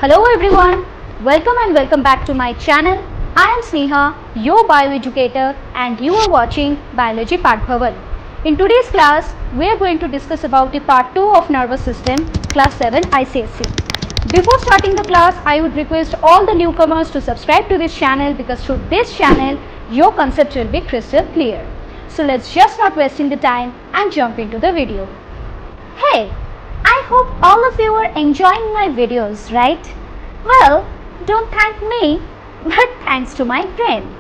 Hello everyone, welcome back to my channel. I am Sneha, your bioeducator and you are watching Biology Part Bhavan. In today's class, we are going to discuss about the Part 2 of Nervous System, Class 7 ICSE. Before starting the class, I would request all the newcomers to subscribe to this channel because through this channel, your concept will be crystal clear. So let's just not wasting the time and jump into the video. Hey, I hope all of you are enjoying my videos, right? Well, don't thank me, but thanks to my brain.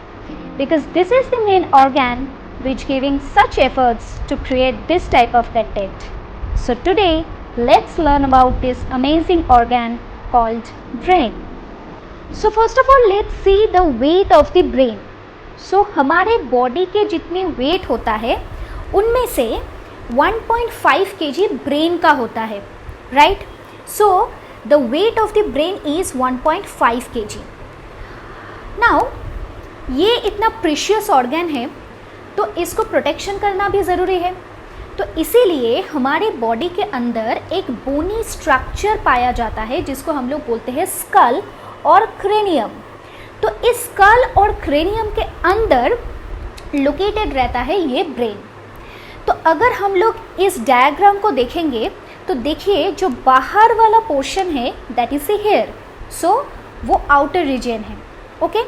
Because this is the main organ which giving such efforts to create this type of content. So today, let's learn about this amazing organ called brain. So first of all, let's see the weight of the brain. So हमारे body के जितने wait होता है उनमें से 1.5 kg brain का होता है, right? So the weight of the brain is 1.5 kg. Now ये इतना प्रीशियस ऑर्गन है तो इसको प्रोटेक्शन करना भी ज़रूरी है. तो इसीलिए हमारे बॉडी के अंदर एक बोनी स्ट्रक्चर पाया जाता है जिसको हम लोग बोलते हैं स्कल और क्रेनियम. तो इस स्कल और क्रेनियम के अंदर लोकेटेड रहता है ये ब्रेन. तो अगर हम लोग इस डायग्राम को देखेंगे तो देखिए जो बाहर वाला पोर्शन है दैट इज द हेयर, सो वो आउटर रीजन है. ओके,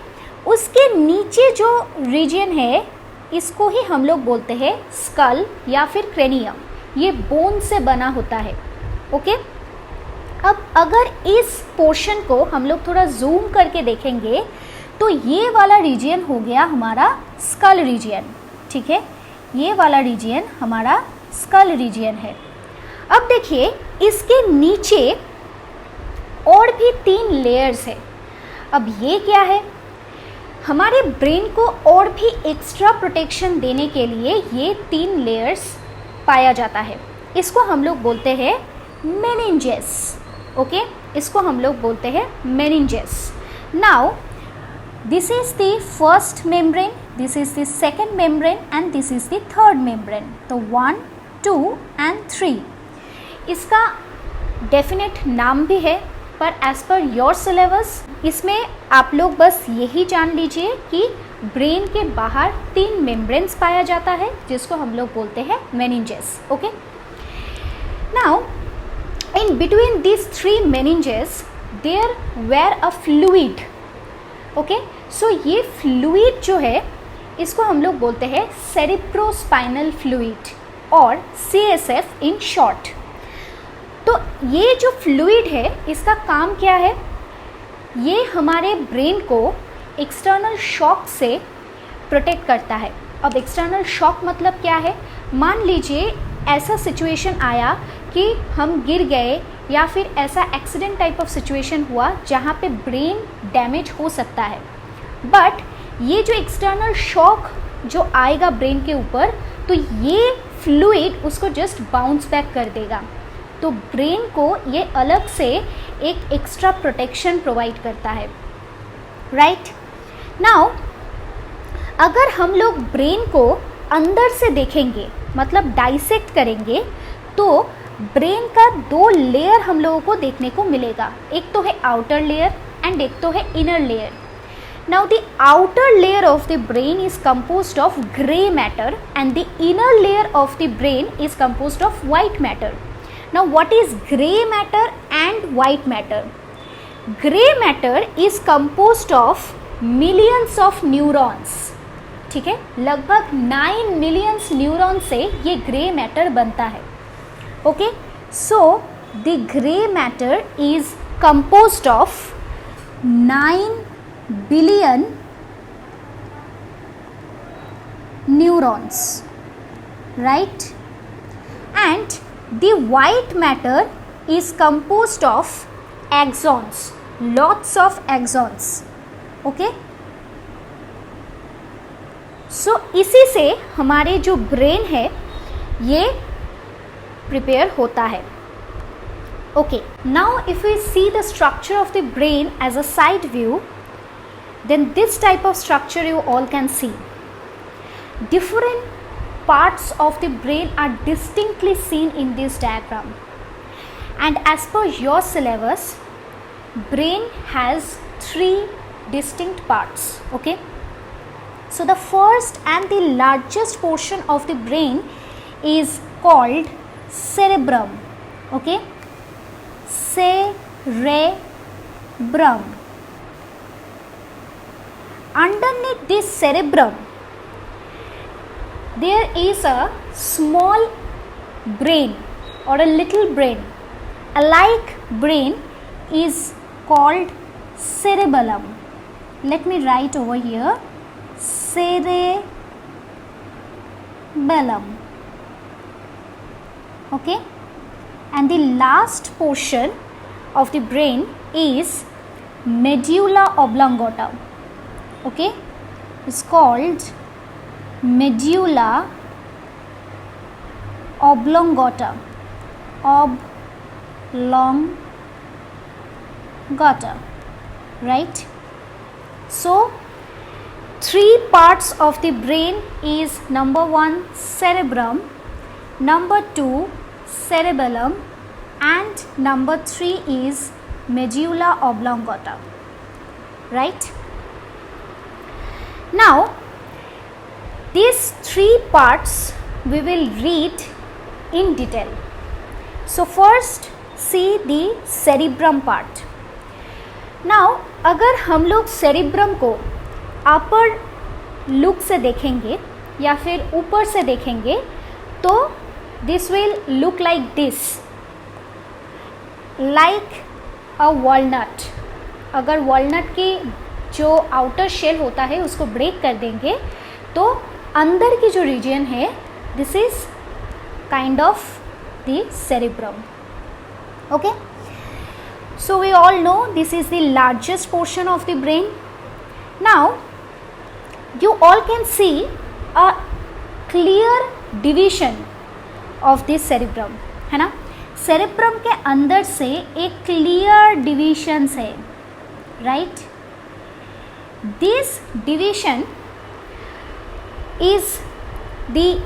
उसके नीचे जो रीजन है इसको ही हम लोग बोलते हैं स्कल या फिर क्रेनियम. ये बोन से बना होता है. ओके, अब अगर इस पोर्शन को हम लोग थोड़ा जूम करके देखेंगे तो ये वाला रीजन हो गया हमारा स्कल रीजन. ठीक है, ये वाला रीजन हमारा स्कल रीजन है. अब देखिए इसके नीचे और भी 3 लेयर्स है. अब ये क्या है? हमारे ब्रेन को और भी एक्स्ट्रा प्रोटेक्शन देने के लिए ये 3 लेयर्स पाया जाता है. इसको हम लोग बोलते हैं मेनिंजेस. ओके, इसको हम लोग बोलते हैं meninges. Now this is the first membrane, this is the second membrane and this is the third membrane. तो 1, 2 and 3. इसका डेफिनेट नाम भी है पर एज पर योर सिलेबस इसमें आप लोग बस यही जान लीजिए कि ब्रेन के बाहर 3 मेम्ब्रेन्स पाया जाता है जिसको हम लोग बोलते हैं meninges. Okay, now in between this 3 meninges there were a fluid. Okay, so ये फ्लूइड जो है इसको हम लोग बोलते हैं सेरिब्रोस्पाइनल फ्लूइड और CSF इन शॉर्ट. तो ये जो फ्लूइड है इसका काम क्या है? ये हमारे ब्रेन को एक्सटर्नल शॉक से प्रोटेक्ट करता है. अब एक्सटर्नल शॉक मतलब क्या है? मान लीजिए ऐसा सिचुएशन आया कि हम गिर गए या फिर ऐसा एक्सीडेंट टाइप ऑफ सिचुएशन हुआ जहाँ पे ब्रेन डैमेज हो सकता है. बट ये जो एक्सटर्नल शॉक जो आएगा ब्रेन के ऊपर तो ये फ्लूइड उसको जस्ट बाउंस बैक कर देगा. तो ब्रेन को ये अलग से एक एक्स्ट्रा प्रोटेक्शन प्रोवाइड करता है. राइट, नाउ अगर हम लोग ब्रेन को अंदर से देखेंगे मतलब डाइसेक्ट करेंगे तो ब्रेन का 2 लेयर हम लोगों को देखने को मिलेगा. एक तो है आउटर लेयर एंड एक तो है inner layer. Now the outer layer of the brain is composed of grey matter and the inner layer of the brain is composed of white matter. Now what is grey matter and white matter? Grey matter is composed of millions of neurons. ठीक है, लगभग 9 millions neuron से ये grey matter बनता है. Okay, so the gray matter is composed of 9 billion neurons, right? And the white matter is composed of axons, lots of axons. Okay? So इसी से हमारे जो ब्रेन है ये प्रिपेयर होता है. Okay, now if we see the structure of the brain as a side view then this type of structure you all can see. Different parts of the brain are distinctly seen in this diagram. And as per your syllabus, brain has three distinct parts. Okay, so the first and the largest portion of the brain is called cerebrum. Okay, cerebrum. Underneath this cerebrum there is a small brain or a little brain. A like brain is called cerebellum. Let me write over here, cerebellum. Okay, and the last portion of the brain is medulla oblongata. Okay, it's called medulla oblongata. Oblongata, right? So three parts of the brain is number 1 cerebrum, number 2 cerebellum, and number 3 is medulla oblongata, right? Now these three parts we will read in detail. So first see the cerebrum part. Now अगर हम लोग cerebrum को अपर look से देखेंगे या फिर ऊपर से देखेंगे तो this will look like this, like a walnut. अगर walnut की जो आउटर शेल होता है उसको ब्रेक कर देंगे तो अंदर की जो रीजन है this is kind of the cerebrum. Okay, so we all know this is the largest portion of the brain. Now you all can see a clear division of this cerebrum, है ना? cerebrum के अंदर से एक clear divisions है, right? This division is the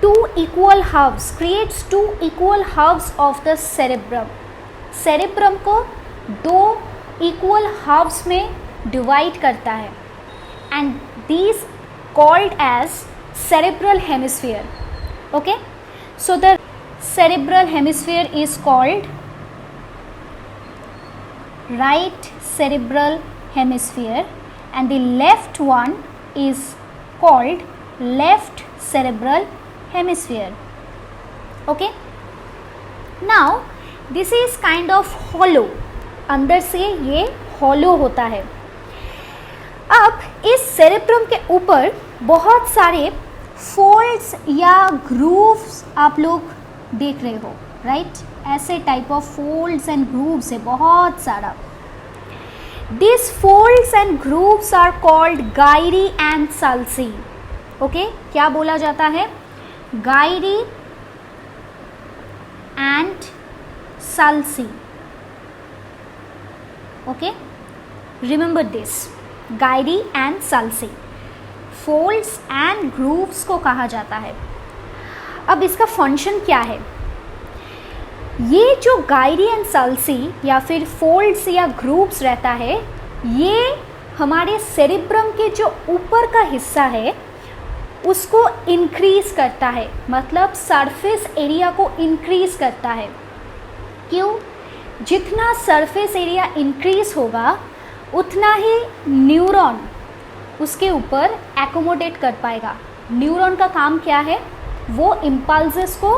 two equal halves, creates two equal halves of the cerebrum. cerebrum को दो equal halves में divide करता है and these called as cerebral hemisphere. Okay, so the cerebral hemisphere is called right cerebral hemisphere and the left one is called left cerebral hemisphere. Okay, now this is kind of hollow, अंदर से ये hollow होता है. अब इस cerebrum के ऊपर बहुत सारे folds या grooves आप लोग देख रहे हो, right? ऐसे type of folds and grooves है बहुत सारा. These folds and grooves are called gyri and sulci. Okay, क्या बोला जाता है? gyri and sulci. Okay, remember this, gyri and sulci. folds and grooves को कहा जाता है. अब इसका फंक्शन क्या है? ये जो gyri and sulci या फिर folds या grooves रहता है ये हमारे cerebrum के जो ऊपर का हिस्सा है उसको इंक्रीज करता है, मतलब सरफेस एरिया को इंक्रीज करता है. क्यों? जितना सरफेस एरिया इंक्रीज होगा उतना ही न्यूरॉन उसके ऊपर एकोमोडेट कर पाएगा. न्यूरॉन का काम क्या है? वो इम्पल्सेस को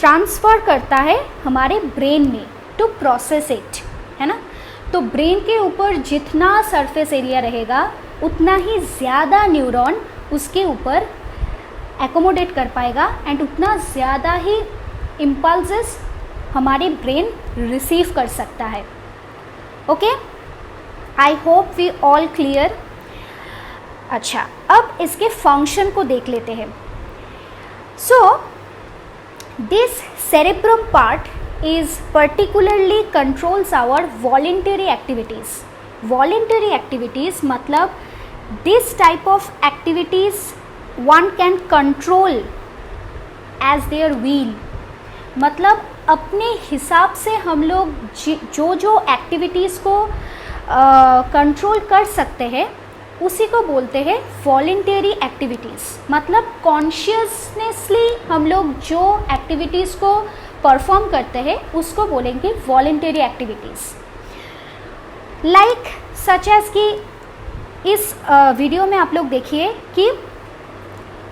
ट्रांसफ़र करता है हमारे ब्रेन में टू प्रोसेस इट, है ना? तो ब्रेन के ऊपर जितना सरफेस एरिया रहेगा उतना ही ज़्यादा न्यूरॉन उसके ऊपर एकोमोडेट कर पाएगा एंड उतना ज़्यादा ही इम्पल्सेस हमारे ब्रेन रिसीव कर सकता है. Okay, I hope we all clear. अच्छा, अब इसके फंक्शन को देख लेते हैं. So this cerebrum part is particularly controls our voluntary activities. Voluntary activities मतलब this type of activities one can control as their will. मतलब अपने हिसाब से हम लोग जो जो एक्टिविटीज़ को कंट्रोल कर सकते हैं उसी को बोलते हैं वॉलेंटरी एक्टिविटीज़। मतलब कॉन्शियसनेसली हम लोग जो एक्टिविटीज़ को परफॉर्म करते हैं उसको बोलेंगे voluntary activities. Like such as कि इस वीडियो में आप लोग देखिए कि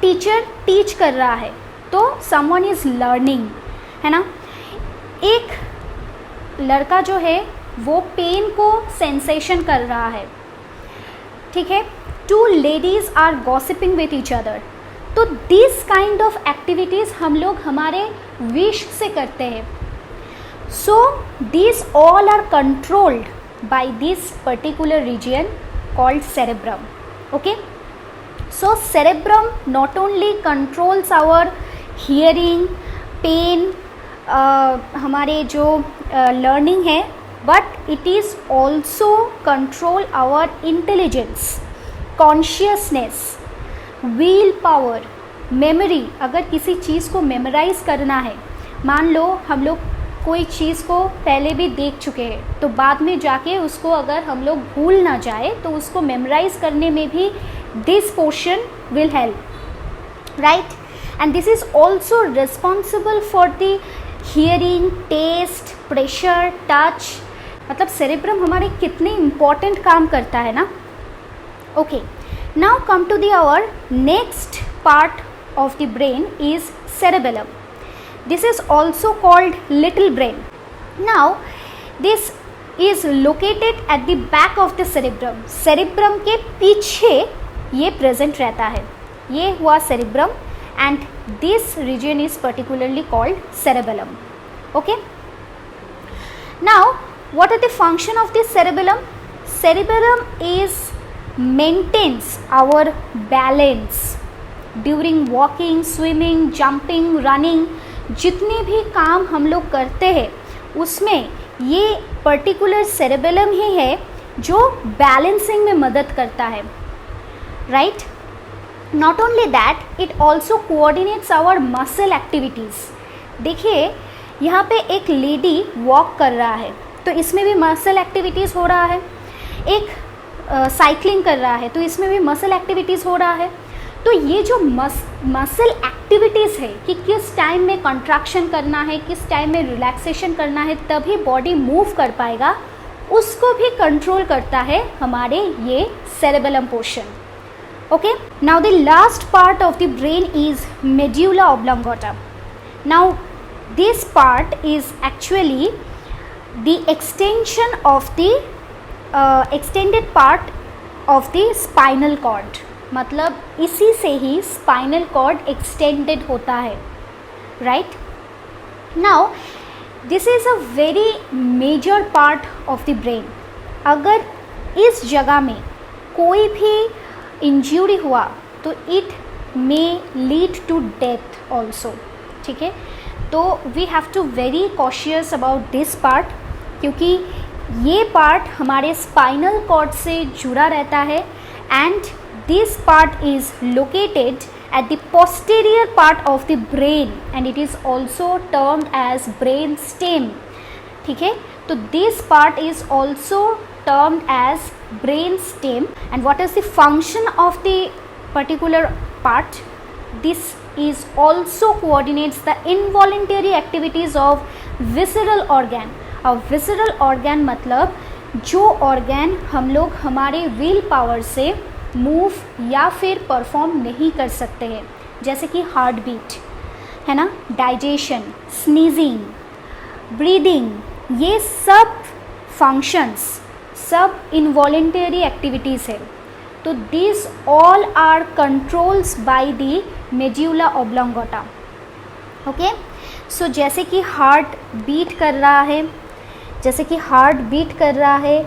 टीचर टीच कर रहा है तो समवन इज़ लर्निंग, है ना। एक लड़का जो है वो पेन को सेंसेशन कर रहा है, ठीक है। Two ladies are gossiping with each other. तो दिस काइंड ऑफ एक्टिविटीज़ हम लोग हमारे विश से करते हैं। So this all are controlled by this particular region called cerebrum. Okay, so cerebrum not only controls our hearing, pain, हमारे जो learning है, but it is also control our intelligence, consciousness, will power, memory. अगर किसी चीज़ को memorise करना है, मान लो हम लोग कोई चीज़ को पहले भी देख चुके हैं तो बाद में जाके उसको अगर हम लोग भूल ना जाए तो उसको मेमोराइज़ करने में भी this portion will help, right. And this is also responsible for the hearing, taste, pressure, touch. मतलब सेरेब्रम हमारे कितने इम्पॉर्टेंट काम करता है ना। Okay, now come to the our next part of the brain is cerebellum. This is also called little brain. Now this is located at the back of the cerebrum. cerebrum के पीछे ये present रहता है, ये हुआ cerebrum and this region is particularly called cerebellum. Okay, now what are the function of this cerebellum? Cerebellum is maintains our balance during walking, swimming, jumping, running. जितने भी काम हम लोग करते हैं उसमें ये पर्टिकुलर सेरेबेलम ही है जो बैलेंसिंग में मदद करता है, right. Not only that, it also coordinates our muscle activities. देखिए यहाँ पे एक लेडी वॉक कर रहा है तो इसमें भी मसल एक्टिविटीज़ हो रहा है, एक साइकिलिंग कर रहा है तो इसमें भी मसल एक्टिविटीज़ हो रहा है। तो ये जो मसल एक्टिविटीज़ है कि किस टाइम में कंट्रैक्शन करना है, किस टाइम में रिलैक्सेशन करना है, तभी बॉडी मूव कर पाएगा, उसको भी कंट्रोल करता है हमारे ये cerebellum portion. Okay, now the last part of the brain is medulla oblongata. Now this part is actually the extension of the extended part of the spinal cord. मतलब इसी से ही स्पाइनल कॉर्ड एक्सटेंडेड होता है, right. Now this is a very major part of the brain. अगर इस जगह में कोई भी इंजरी हुआ तो it may lead to death also, ठीक है। तो we have to very cautious about this part, क्योंकि ये पार्ट हमारे स्पाइनल कॉर्ड से जुड़ा रहता है and this part is located at the posterior part of the brain and it is also termed as brain stem, ठीक है। तो this part is also termed as brain stem. And what is the function of the particular part? This is also coordinates the involuntary activities of visceral organ. और visceral organ मतलब जो organ हम लोग हमारे will power से move या फिर perform नहीं कर सकते हैं, जैसे कि हार्ट बीट, है ना, डाइजेशन, स्नीजिंग, ब्रीदिंग, ये सब फंक्शंस सब इनवॉलेंटरी एक्टिविटीज़ है। तो this all are controls by the medulla oblongata. Okay, so जैसे कि हार्ट बीट कर रहा है, जैसे कि हार्ट बीट कर रहा है,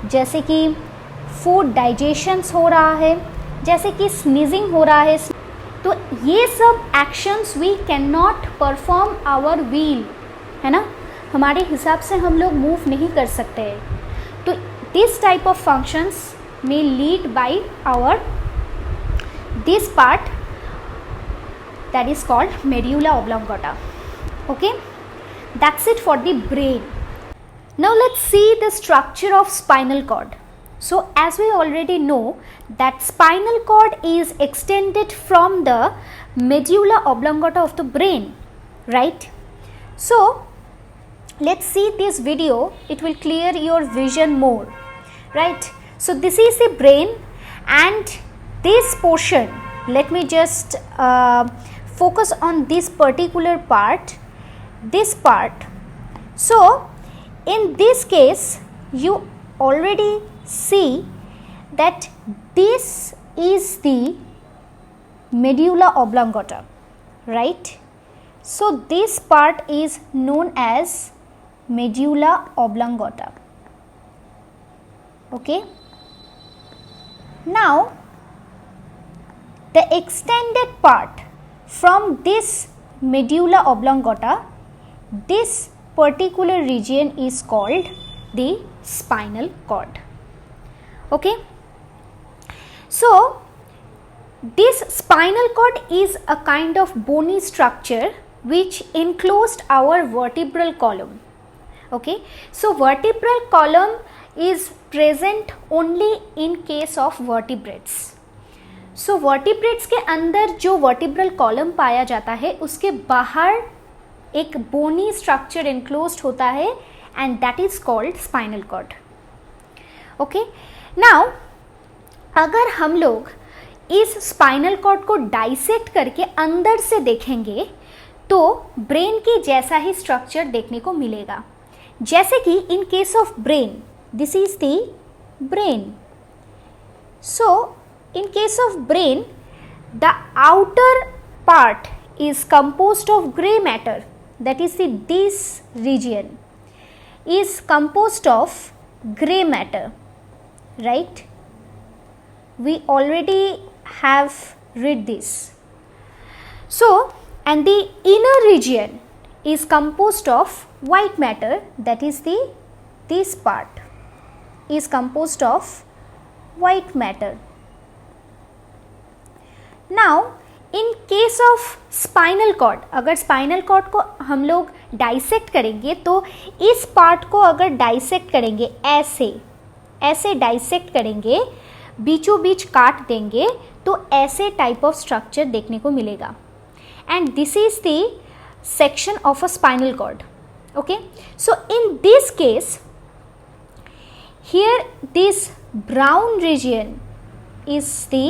जैसे कि फूड डाइजेशंस हो रहा है, जैसे कि स्नीजिंग हो रहा है, तो ये सब actions we can not perform our will, है ना, हमारे हिसाब से हम लोग मूव नहीं कर सकते हैं। तो this type of functions may lead by our this part that is called medulla oblongata. Okay, That's it for the brain. Now let's see the structure of spinal cord. So as we already know that spinal cord is extended from the medulla oblongata of the brain, right? So let's see this video, it will clear your vision more, right? So this is the brain, and this portion, let me just focus on this particular part, this part. So in this case you already see that this is the medulla oblongata, right? So this part is known as medulla oblongata. Okay. Now the extended part from this medulla oblongata, this particular region is called the spinal cord. Okay. So this spinal cord is a kind of bony structure which enclosed our vertebral column. Okay. So vertebral column is present only in case of vertebrates. So vertebrates के अंदर जो vertebral column पाया जाता है उसके बाहर एक bony structure enclosed होता है, and that is called spinal cord. Okay. Now अगर हम लोग इस स्पाइनल कॉर्ड को डाइसेक्ट करके अंदर से देखेंगे तो ब्रेन की जैसा ही स्ट्रक्चर देखने को मिलेगा. जैसे कि इन case of brain, this is the brain. So in case of brain the outer part is composed of gray matter, that is this region is composed of gray matter, right? We already have read this. So and the inner region is composed of white matter, that is this part is composed of white matter. Now in case of spinal cord, अगर spinal cord को हम लोग dissect करेंगे तो इस part को अगर dissect करेंगे ऐसे डाइसेक्ट करेंगे, बीचों बीच काट देंगे तो ऐसे टाइप ऑफ स्ट्रक्चर देखने को मिलेगा. And this is the section of a spinal cord. Okay. So in this case here this brown region is the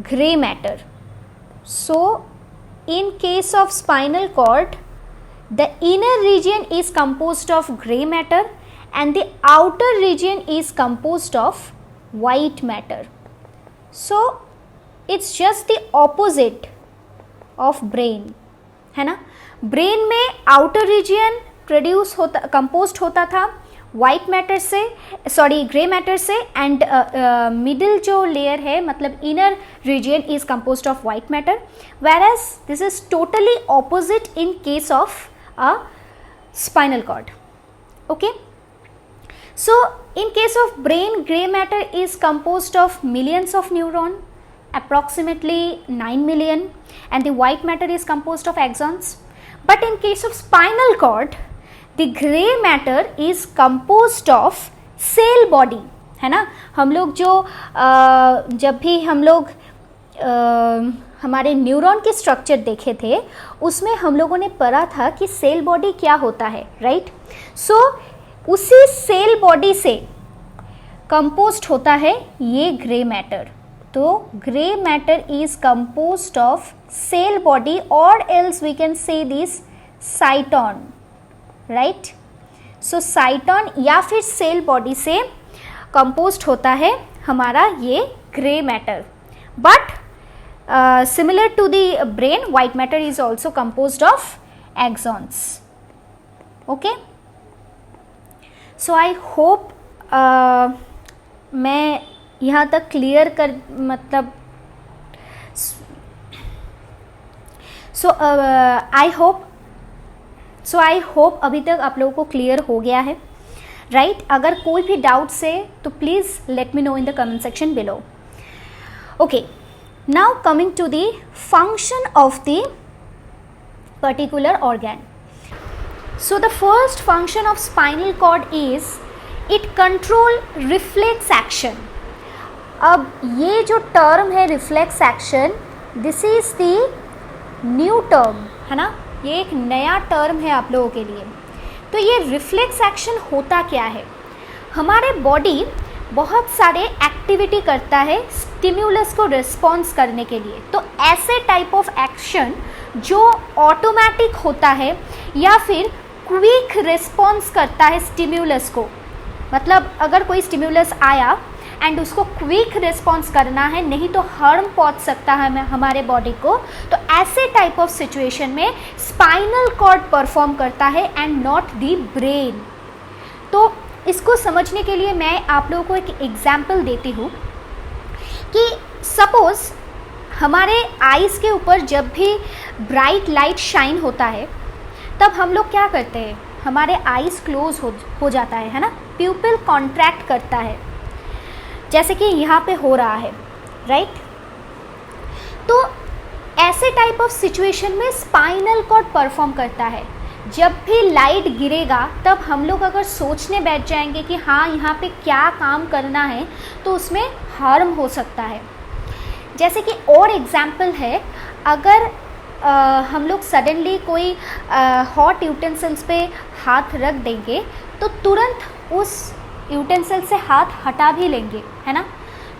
gray matter. So in case of spinal cord the inner region is composed of gray matter and the outer region is composed of white matter. So it's just the opposite of brain, है ना. Brain में outer region produce होता, composed होता था white matter से, sorry grey matter से, and middle जो layer है मतलब inner region is composed of white matter, whereas this is totally opposite in case of a spinal cord. Okay. So in case of brain grey matter is composed of millions of neuron, approximately 9 million, and the white matter is composed of axons. But in case of spinal cord the gray matter is composed of cell body, है ना. हम लोग जो जब भी हम लोग हमारे न्यूरॉन के स्ट्रक्चर देखे थे उसमें हम लोगों ने पढ़ा था कि सेल बॉडी क्या होता है, राइट. सो उसी सेल बॉडी से कंपोस्ट होता है ये ग्रे मैटर. तो grey matter is composed of cell body और else we can say this cyton, right. So cyton या फिर सेल बॉडी से कंपोस्ट होता है हमारा ये grey matter. But similar to the brain white matter is also composed of axons. Okay. So I hope मैं यहाँ तक क्लियर कर मतलब सो आई होप अभी तक आप लोगों को क्लियर हो गया है, राइट. अगर कोई भी डाउट्स है तो please let me know in the comment section below. Okay. Now coming to the function of the particular organ. So the first function of spinal cord is it control reflex action. अब ये जो term है reflex action, this is the new term, है ना, ये एक नया term है आप लोगों के लिए। तो ये रिफ्लेक्स एक्शन होता क्या है, हमारे बॉडी बहुत सारे एक्टिविटी करता है स्टिम्युलस को रिस्पॉन्स करने के लिए। तो ऐसे टाइप ऑफ एक्शन जो ऑटोमेटिक होता है या फिर क्विक रिस्पॉन्स करता है स्टिम्युलस को, मतलब अगर कोई स्टिम्युलस आया एंड उसको क्विक रिस्पॉन्स करना है, नहीं तो हार्म पहुंच सकता है हमारे बॉडी को, तो ऐसे टाइप ऑफ सिचुएशन में स्पाइनल कॉर्ड परफॉर्म करता है एंड नॉट द ब्रेन। तो इसको समझने के लिए मैं आप लोगों को एक एग्जाम्पल देती हूँ कि सपोज हमारे आईज़ के ऊपर जब भी ब्राइट लाइट शाइन होता है तब हम लोग क्या करते हैं, हमारे आईज़ क्लोज हो जाता है ना, प्यूपिल कॉन्ट्रैक्ट करता है, जैसे कि यहाँ पे हो रहा है, राइट। तो ऐसे टाइप ऑफ सिचुएशन में स्पाइनल कॉर्ड परफॉर्म करता है। जब भी लाइट गिरेगा तब हम लोग अगर सोचने बैठ जाएंगे कि हाँ यहाँ पे क्या काम करना है, तो उसमें हार्म हो सकता है। जैसे कि और एग्जाम्पल है, अगर हम लोग सडनली कोई हॉट यूटेंसिल्स पे हाथ रख देंगे तो तुरंत उस यूटेंसिल से हाथ हटा भी लेंगे, है ना।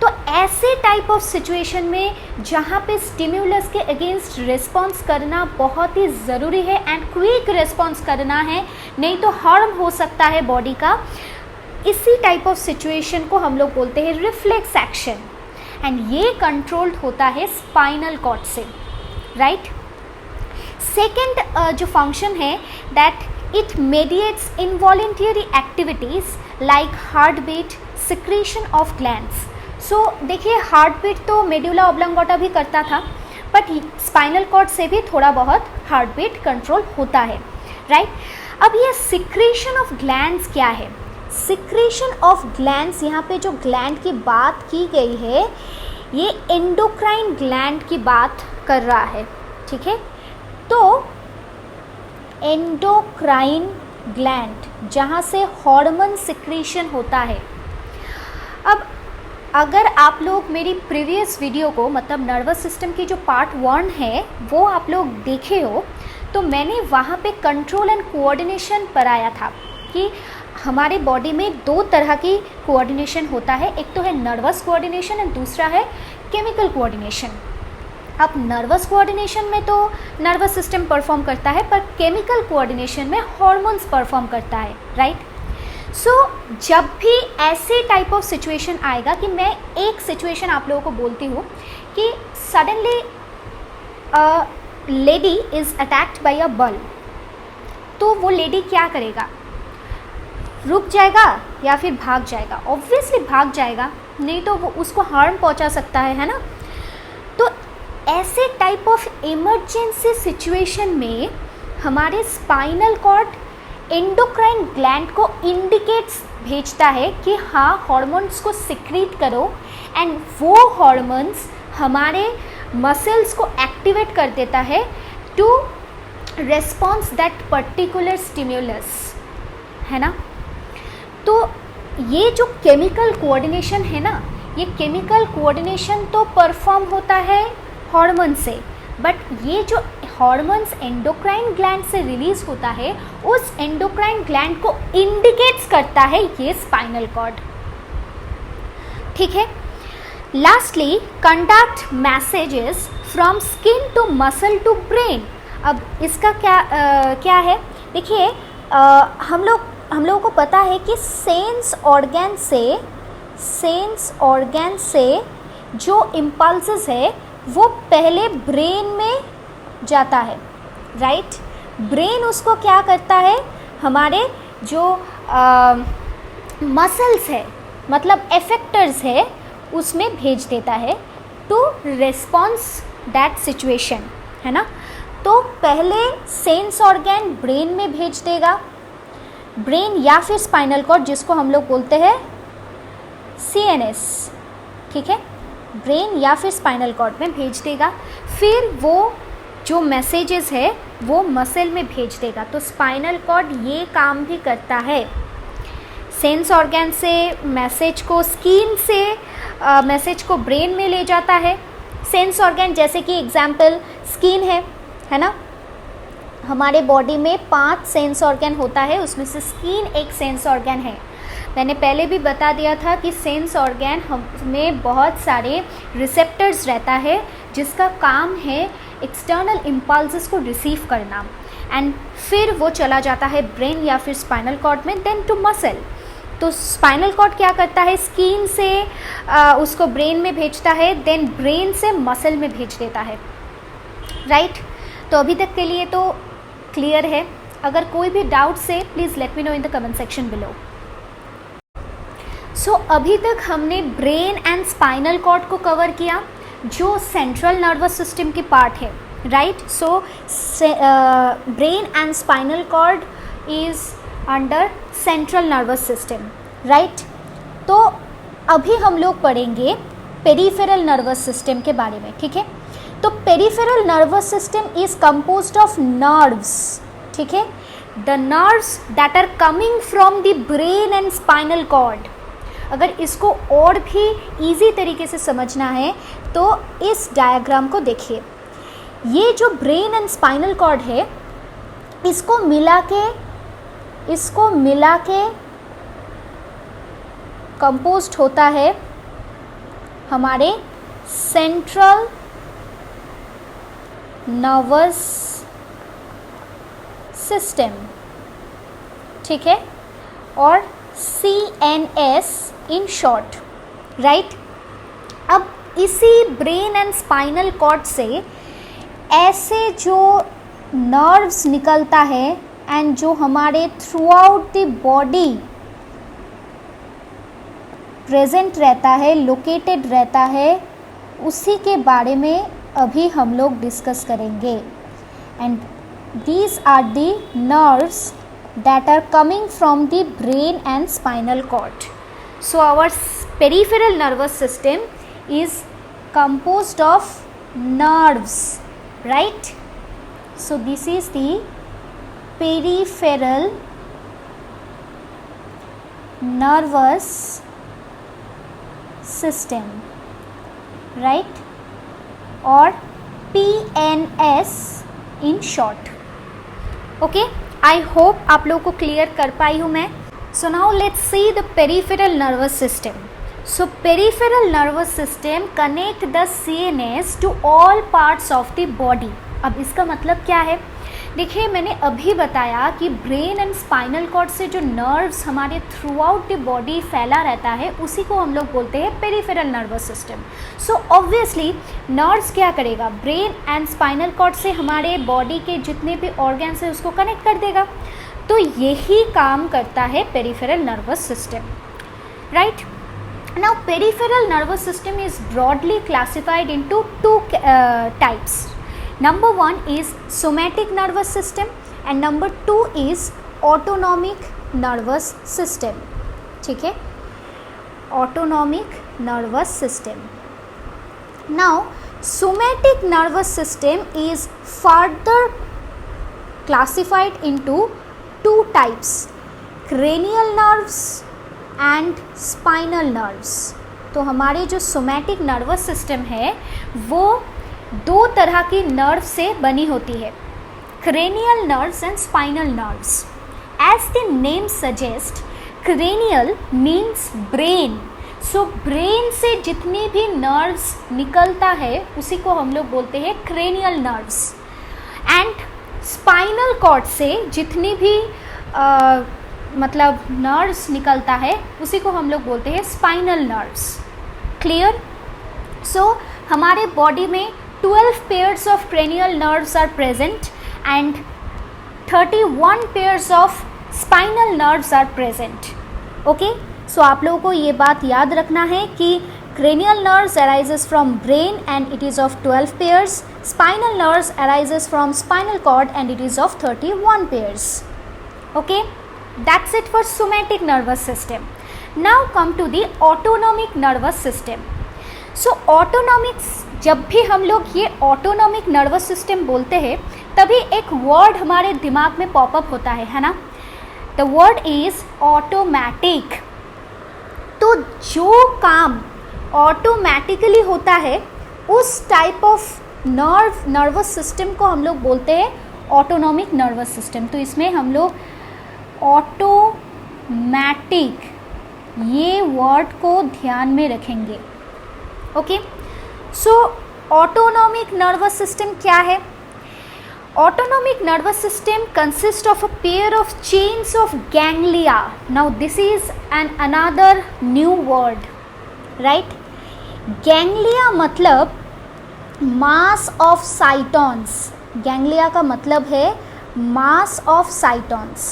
तो ऐसे टाइप ऑफ सिचुएशन में जहाँ पे स्टिम्युलस के अगेंस्ट रिस्पॉन्स करना बहुत ही ज़रूरी है एंड क्विक रिस्पॉन्स करना है, नहीं तो हार्म हो सकता है बॉडी का, इसी टाइप ऑफ सिचुएशन को हम लोग बोलते हैं रिफ्लेक्स एक्शन, एंड ये कंट्रोल्ड होता है स्पाइनल कॉर्ड से, राइट। सेकेंड जो फंक्शन है that it mediates involuntary activities like heart beat, secretion of glands. So देखिए, हार्ट बीट तो मेडुला ऑब्लांगोटा भी करता था, बट स्पाइनल कॉर्ड से भी थोड़ा बहुत हार्ट बीट कंट्रोल होता है, राइट। अब ये सिक्रीशन ऑफ ग्लैंड्स क्या है, सिक्रीशन ऑफ ग्लैंड्स, यहाँ पे जो ग्लैंड की बात की गई है ये एंडोक्राइन ग्लैंड की बात कर रहा है, ठीक है। तो एंडोक्राइन ग्लैंड जहाँ से हार्मोन सिक्रीशन होता है। अब अगर आप लोग मेरी प्रीवियस वीडियो को, मतलब नर्वस सिस्टम की जो पार्ट 1 है वो आप लोग देखे हो, तो मैंने वहाँ पे कंट्रोल एंड कोऑर्डिनेशन पढ़ाया था कि हमारे बॉडी में 2 तरह की कोऑर्डिनेशन होता है, एक तो है नर्वस कोऑर्डिनेशन एंड दूसरा है केमिकल कोऑर्डिनेशन। अब नर्वस कोऑर्डिनेशन में तो नर्वस सिस्टम परफॉर्म करता है, पर केमिकल कोऑर्डिनेशन में हार्मोन्स परफॉर्म करता है, राइट। सो जब भी ऐसे टाइप ऑफ सिचुएशन आएगा, कि मैं एक सिचुएशन आप लोगों को बोलती हूँ कि suddenly lady is attacked by a bull, तो वो लेडी क्या करेगा, रुक जाएगा या फिर भाग जाएगा? ऑब्वियसली भाग जाएगा, नहीं तो वो उसको हार्म पहुंचा सकता है ना। तो ऐसे टाइप ऑफ इमरजेंसी सिचुएशन में हमारे स्पाइनल कॉर्ड एंडोक्राइन ग्लैंड को इंडिकेट्स भेजता है कि हाँ हार्मोन्स को सिक्रीट करो, एंड वो हार्मोन्स हमारे मसल्स को एक्टिवेट कर देता है to response that particular stimulus, है ना। तो ये जो केमिकल कोऑर्डिनेशन है ना, ये केमिकल कोऑर्डिनेशन तो परफॉर्म होता है हार्मोन से, बट ये जो हार्मोन्स एंडोक्राइन ग्लैंड से रिलीज होता है, उस एंडोक्राइन ग्लैंड को इंडिकेट्स करता है ये स्पाइनल कॉर्ड, ठीक है। Lastly, conduct messages from skin to muscle to brain. अब इसका क्या है, देखिए हम लोगों को पता है कि सेंस ऑर्गन से जो इम्पल्सेस है वो पहले ब्रेन में जाता है, राइट। ब्रेन उसको क्या करता है, हमारे जो मसल्स है, मतलब एफेक्टर्स है, उसमें भेज देता है टू रिस्पॉन्स दैट सिचुएशन, है ना। तो पहले सेंस ऑर्गन ब्रेन में भेज देगा, ब्रेन या फिर स्पाइनल कॉर्ड जिसको हम लोग बोलते हैं CNS, ठीक है, ब्रेन या फिर स्पाइनल कॉर्ड में भेज देगा। फिर वो जो मैसेजेस है वो मसल में भेज देगा। तो स्पाइनल कॉर्ड ये काम भी करता है। सेंस ऑर्गन से मैसेज को स्किन से मैसेज को ब्रेन में ले जाता है। सेंस ऑर्गन जैसे कि एग्जाम्पल स्किन है ना। हमारे बॉडी में 5 सेंस ऑर्गन होता है, उसमें से स्किन एक सेंस ऑर्गन है। मैंने पहले भी बता दिया था कि सेंस ऑर्गन हमें बहुत सारे रिसेप्टर्स रहता है जिसका काम है एक्सटर्नल इम्पल्सेस को रिसीव करना, एंड फिर वो चला जाता है ब्रेन या फिर स्पाइनल कॉर्ड में, देन टू मसल। तो स्पाइनल कॉर्ड क्या करता है, स्किन से उसको ब्रेन में भेजता है, देन ब्रेन से मसल में भेज देता है, राइट। तो अभी तक के लिए तो क्लियर है। अगर कोई भी डाउट्स है please let me know in the comment section below. So अभी तक हमने ब्रेन एंड स्पाइनल कॉर्ड को कवर किया जो सेंट्रल नर्वस सिस्टम की पार्ट है, right. So brain and spinal cord is under central nervous system, right. तो अभी हम लोग पढ़ेंगे पेरिफेरल नर्वस सिस्टम के बारे में, ठीक है। तो peripheral nervous system is composed of nerves, ठीक है, the nerves that are coming from the brain and spinal cord. अगर इसको और भी इजी तरीके से समझना है तो इस डायग्राम को देखिए। ये जो ब्रेन एंड स्पाइनल कॉर्ड है, इसको मिला के कंपोज्ड होता है हमारे सेंट्रल नर्वस सिस्टम, ठीक है, और CNS इन शॉर्ट, राइट। अब इसी ब्रेन एंड स्पाइनल कॉर्ड से ऐसे जो नर्व्स निकलता है एंड जो हमारे through out the body present रहता है, लोकेटेड रहता है, उसी के बारे में अभी हम लोग डिस्कस करेंगे। And these are the nerves that are coming from the brain and spinal cord. So our peripheral nervous system is composed of nerves, right? So this is the peripheral nervous system, right? Or PNS in short, okay? I hope आप लोगों को clear कर पाई हूँ मैं। So now let's see the peripheral nervous system. So peripheral nervous system connect the CNS to all parts of the body. अब इसका मतलब क्या है, देखिए मैंने अभी बताया कि ब्रेन एंड स्पाइनल कॉर्ड से जो नर्व्स हमारे थ्रू आउट द बॉडी फैला रहता है उसी को हम लोग बोलते हैं peripheral nervous system. So obviously nerves क्या करेगा, ब्रेन एंड स्पाइनल कॉर्ड से हमारे बॉडी के जितने भी ऑर्गन्स हैं उसको कनेक्ट कर देगा। तो यही काम करता है peripheral nervous system, right. Now peripheral nervous system is broadly classified into 2 types. Number 1 is somatic nervous system and number 2 is autonomic nervous system, ठीक है, autonomic nervous system. Now somatic nervous system is further classified into 2 types, cranial nerves and spinal nerves. तो हमारे जो somatic nervous system है वो 2 तरह की nerve से बनी होती है, cranial nerves and spinal nerves. As the name suggest, cranial means brain. So brain से जितनी भी नर्व्स निकलता है उसी को हम लोग बोलते हैं cranial nerves, and spinal cord से जितनी भी मतलब नर्व्स निकलता है उसी को हम लोग बोलते हैं स्पाइनल नर्व्स। क्लियर। सो हमारे बॉडी में 12 pairs of cranial nerves are present and 31 pairs of spinal nerves are present. Okay? So आप लोगों को ये बात याद रखना है कि cranial nerves arises from brain and it is of 12 pairs. Spinal nerves arises from spinal cord and it is of 31 pairs. Okay? That's it for somatic nervous system. Now come to the autonomic nervous system. सो ऑटोनॉमिक्स, जब भी हम लोग ये autonomic nervous system बोलते हैं तभी एक word हमारे दिमाग में पॉपअप होता है ना, द वर्ड इज ऑटोमेटिक। तो जो काम ऑटोमेटिकली होता है उस टाइप ऑफ नर्वस सिस्टम को हम लोग बोलते हैं ऑटोनॉमिक नर्वस सिस्टम। तो इसमें हम लोग ऑटोमेटिक ये वर्ड को ध्यान में रखेंगे। ओके, सो ऑटोनॉमिक नर्वस सिस्टम क्या है? Autonomic nervous system consists of a pair of chains of ganglia. Now this is another new word, right? Ganglia मतलब mass of cytons. Ganglia का मतलब है mass of cytons.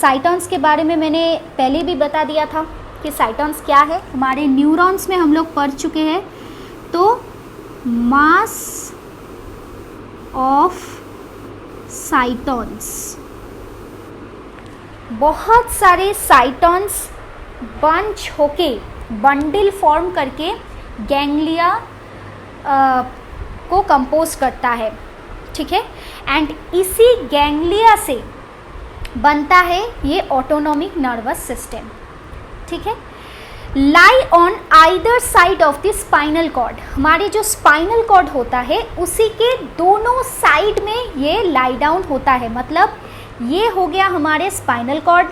Cytons के बारे में मैंने पहले भी बता दिया था कि cytons क्या है, हमारे न्यूरॉन्स में हम लोग पढ़ चुके हैं। तो mass of साइटॉन्स, बहुत सारे साइटॉन्स बंच होके बंडल फॉर्म करके गैंग्लिया को कंपोज करता है, ठीक है। एंड इसी गैंग्लिया से बनता है ये ऑटोनॉमिक नर्वस सिस्टम, ठीक है। Lie on either side of the spinal cord, हमारे जो स्पाइनल कॉर्ड होता है उसी के दोनों साइड में ये लाई डाउन होता है। मतलब ये हो गया हमारे स्पाइनल कॉर्ड,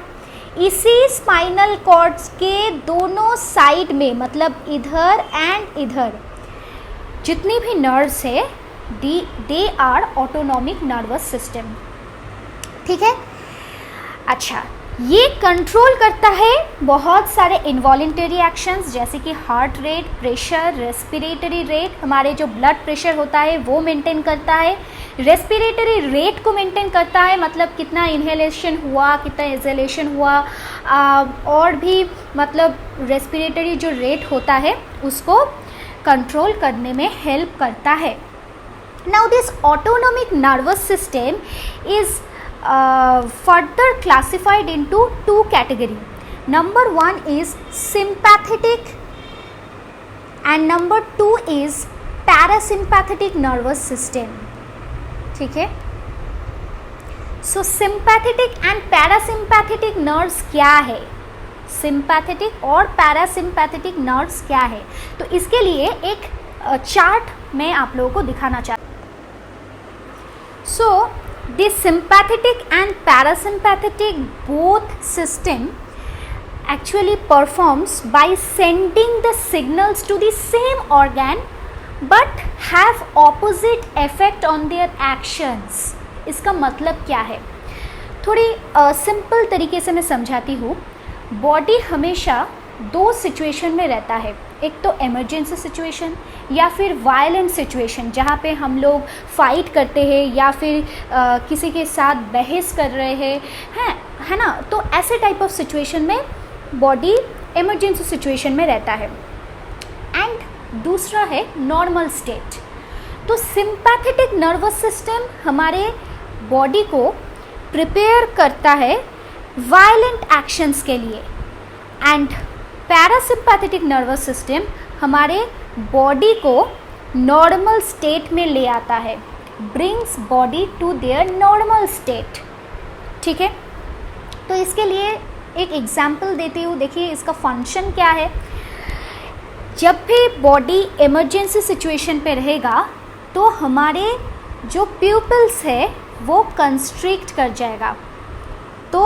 इसी स्पाइनल कॉर्ड के दोनों साइड में, मतलब इधर एंड इधर जितनी भी नर्व्स है they are autonomic nervous system, ठीक है। अच्छा, ये कंट्रोल करता है बहुत सारे इनवॉलेंटरी एक्शंस जैसे कि heart rate, pressure, respiratory rate, हमारे जो ब्लड प्रेशर होता है वो मेंटेन करता है, रेस्पिरेटरी रेट को मेंटेन करता है, मतलब कितना इनहेलेशन हुआ, कितना एक्सहेलेशन हुआ, और भी मतलब रेस्पिरेटरी जो रेट होता है उसको कंट्रोल करने में हेल्प करता है। Now this autonomic nervous system is further classified into two category. Number one is sympathetic and number two is parasympathetic nervous system, ठीक है। So sympathetic and parasympathetic nerves क्या है, sympathetic और parasympathetic nerves क्या है, तो इसके लिए एक चार्ट मैं आप लोगों को दिखाना चाहती हूँ। So the sympathetic and parasympathetic both system actually performs by sending the signals to the same organ but have opposite effect on their actions. इसका मतलब क्या है, थोड़ी सिंपल तरीके से मैं समझाती हूँ। बॉडी हमेशा दो सिचुएशन में रहता है, एक तो इमरजेंसी सिचुएशन या फिर वायलेंट सिचुएशन जहाँ पे हम लोग फाइट करते हैं या फिर किसी के साथ बहस कर रहे हैं, है ना। तो ऐसे टाइप ऑफ सिचुएशन में बॉडी इमरजेंसी सिचुएशन में रहता है। एंड दूसरा है नॉर्मल स्टेट। तो सिंपैथेटिक नर्वस सिस्टम हमारे बॉडी को प्रिपेयर करता है वायलेंट एक्शंस के लिए, एंड पैरासिम्पैथेटिक नर्वस सिस्टम हमारे बॉडी को नॉर्मल स्टेट में ले आता है, brings body to their normal state, ठीक है। तो इसके लिए एक एग्जाम्पल देती हूँ, देखिए इसका फंक्शन क्या है। जब भी बॉडी इमरजेंसी सिचुएशन पे रहेगा तो हमारे जो प्यूपिल्स है वो कंस्ट्रिक्ट कर जाएगा, तो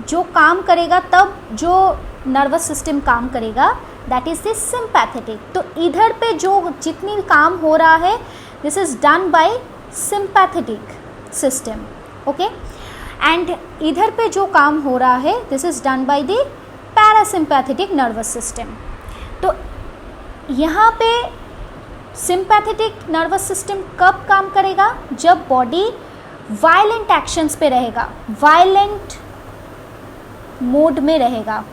जो काम करेगा, तब जो नर्वस सिस्टम काम करेगा, दैट इज़ दिस सिंपैथेटिक। तो इधर पे जो जितनी काम हो रहा है this is done by sympathetic system, okay. And इधर पे जो काम हो रहा है this is done by the parasympathetic nervous system. तो यहाँ पे सिंपैथेटिक नर्वस सिस्टम कब काम करेगा, जब बॉडी वायलेंट एक्शंस पे रहेगा, वायलेंट मोड में रहेगा,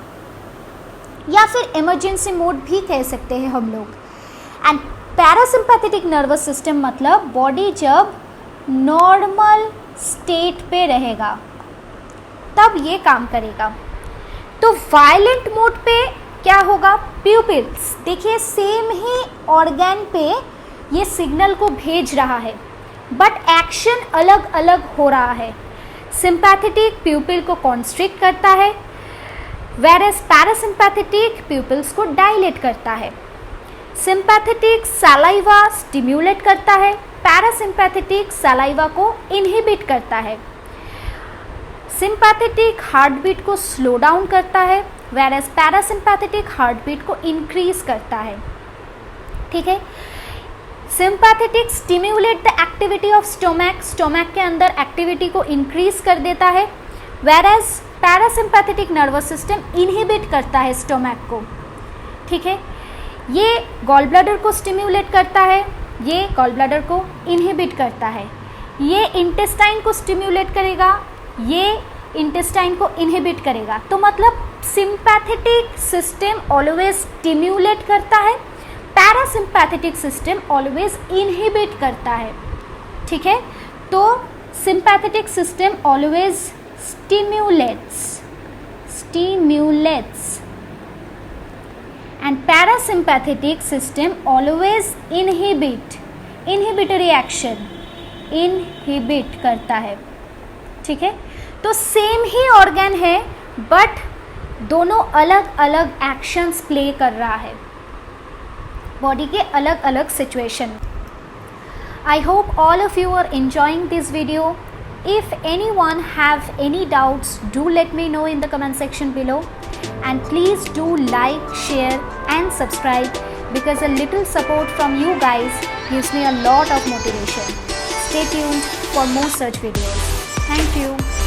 या फिर इमरजेंसी मोड भी कह सकते हैं हम लोग। एंड पैरासिम्पैथेटिक नर्वस सिस्टम मतलब बॉडी जब नॉर्मल स्टेट पे रहेगा तब ये काम करेगा। तो वायलेंट मोड पे क्या होगा, प्यूपिल्स देखिए सेम ही ऑर्गन पे ये सिग्नल को भेज रहा है, बट एक्शन अलग अलग हो रहा है। सिंपैथेटिक प्यूपिल को कॉन्स्ट्रिक्ट करता है, whereas पैरासिम्पैथेटिक प्यूपिल्स को डायलेट करता है। सिंपैथेटिक सलाइवा स्टिम्युलेट करता है, पैरासिम्पैथेटिक सलाइवा को इनहिबिट करता है। सिंपैथेटिक हार्ट बीट को स्लो डाउन करता है, whereas पैरासिम्पैथेटिक हार्ट बीट को इंक्रीज करता है। ठीक है। Sympathetic stimulate the activity of stomach, stomach के अंदर एक्टिविटी को इंक्रीज कर देता है, whereas parasympathetic nervous system inhibit करता है स्टोमैक को। ठीक है। ये गॉल ब्लैडर को स्टिम्युलेट करता है, ये गॉल ब्लैडर को इनहिबिट करता है। ये इंटेस्टाइन को स्टिम्युलेट करेगा, ये इंटेस्टाइन को इनहिबिट करेगा। तो मतलब सिंपैथेटिक सिस्टम ऑलवेज स्टिम्युलेट करता है, पैरासिम्पैथेटिक सिस्टम ऑलवेज इनहिबिट करता है। ठीक है। तो sympathetic system always stimulates and parasympathetic system always inhibitory action inhibit करता है। ठीक है। तो सेम ही ऑर्गन है बट दोनों अलग अलग एक्शंस प्ले कर रहा है बॉडी के अलग अलग situation. I hope all of you are enjoying this video. If anyone have any doubts, do let me know in the comment section below, and please do like, share and subscribe, because a little support from you guys gives me a lot of motivation. Stay tuned for more such videos. Thank you.